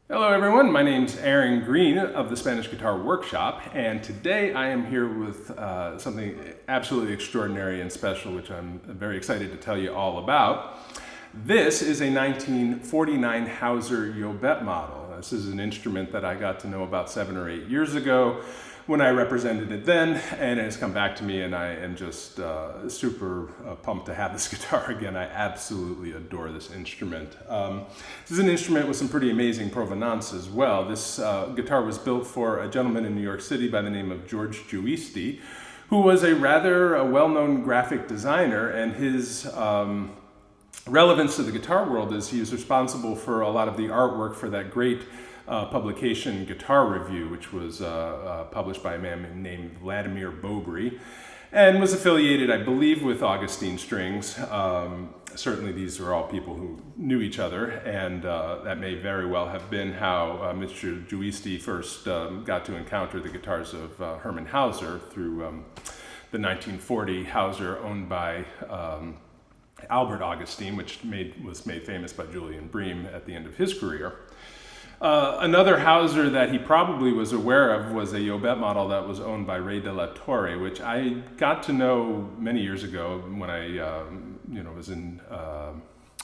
Hello everyone, my name's Aaron Green of the Spanish Guitar Workshop, and today I am here with something absolutely extraordinary and special, which I'm very excited to tell you all about. This is a 1949 Hauser-Bach model. This is an instrument that I got to know about 7 or 8 years ago when I represented it then, and it has come back to me, and I am just super pumped to have this guitar again. I absolutely adore this instrument. This is an instrument with some pretty amazing provenance as well. This guitar was built for a gentleman in New York City by the name of George Giusti, who was a rather well-known graphic designer, and his relevance to the guitar world is he was responsible for a lot of the artwork for that great publication Guitar Review, which was published by a man named Vladimir Bobry, and was affiliated, I believe, with Augustine Strings. Certainly these are all people who knew each other, and that may very well have been how Mr. Giusti first got to encounter the guitars of Hermann Hauser through the 1940 Hauser owned by Albert Augustine, which was made famous by Julian Bream at the end of his career. Another Hauser that he probably was aware of was a Jobet model that was owned by Ray de la Torre, which I got to know many years ago when I was in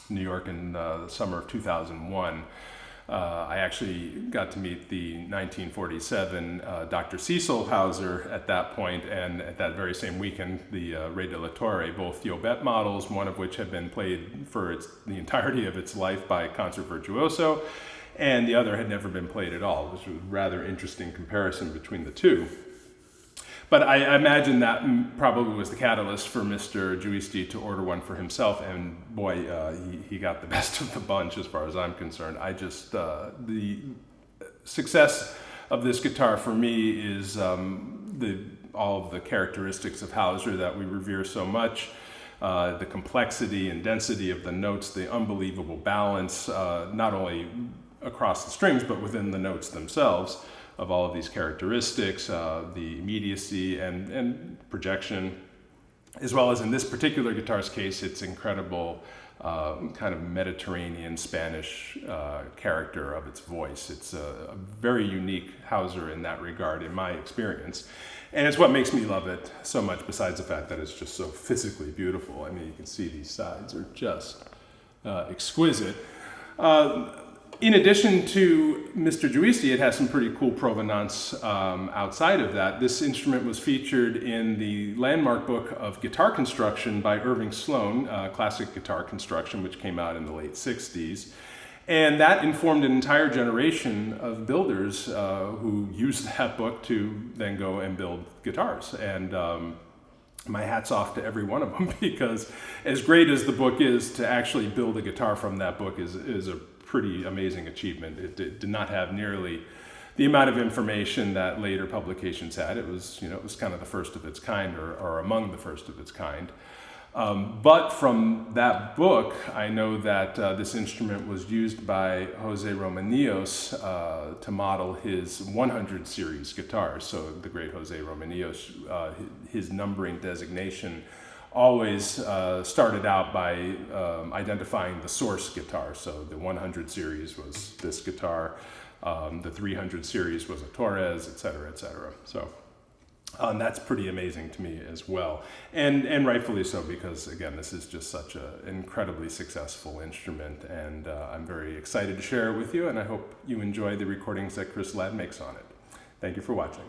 New York in the summer of 2001. I actually got to meet the 1947 Dr. Cecil Hauser at that point, and at that very same weekend, the Ray de la Torre, both Jobet models, one of which had been played for the entirety of its life by concert virtuoso, and the other had never been played at all, which was a rather interesting comparison between the two. But I imagine that probably was the catalyst for Mr. Giusti to order one for himself, and boy, he got the best of the bunch as far as I'm concerned. The success of this guitar for me is all of the characteristics of Hauser that we revere so much. The complexity and density of the notes, the unbelievable balance, not only across the strings, but within the notes themselves, of all of these characteristics, the immediacy and projection, as well as in this particular guitar's case, its incredible kind of Mediterranean Spanish character of its voice. It's a very unique Hauser in that regard, in my experience. And it's what makes me love it so much, besides the fact that it's just so physically beautiful. I mean, you can see these sides are just exquisite. In addition to Mr. Giusti, it has some pretty cool provenance outside of that. This instrument was featured in the landmark book of guitar construction by Irving Sloane, Classic Guitar Construction, which came out in the late 60s. And that informed an entire generation of builders who used that book to then go and build guitars. And my hat's off to every one of them, because as great as the book is, to actually build a guitar from that book is a pretty amazing achievement. It did not have nearly the amount of information that later publications had. It was kind of the first of its kind, or among the first of its kind. But from that book, I know that this instrument was used by Jose Romanillos to model his 100 series guitars. So the great Jose Romanillos, his numbering designation always started out by identifying the source guitar. So the 100 series was this guitar, the 300 series was a Torres, et cetera, et cetera. So that's pretty amazing to me as well. And rightfully so, because again, this is just such an incredibly successful instrument, and I'm very excited to share it with you, and I hope you enjoy the recordings that Chris Ladd makes on it. Thank you for watching.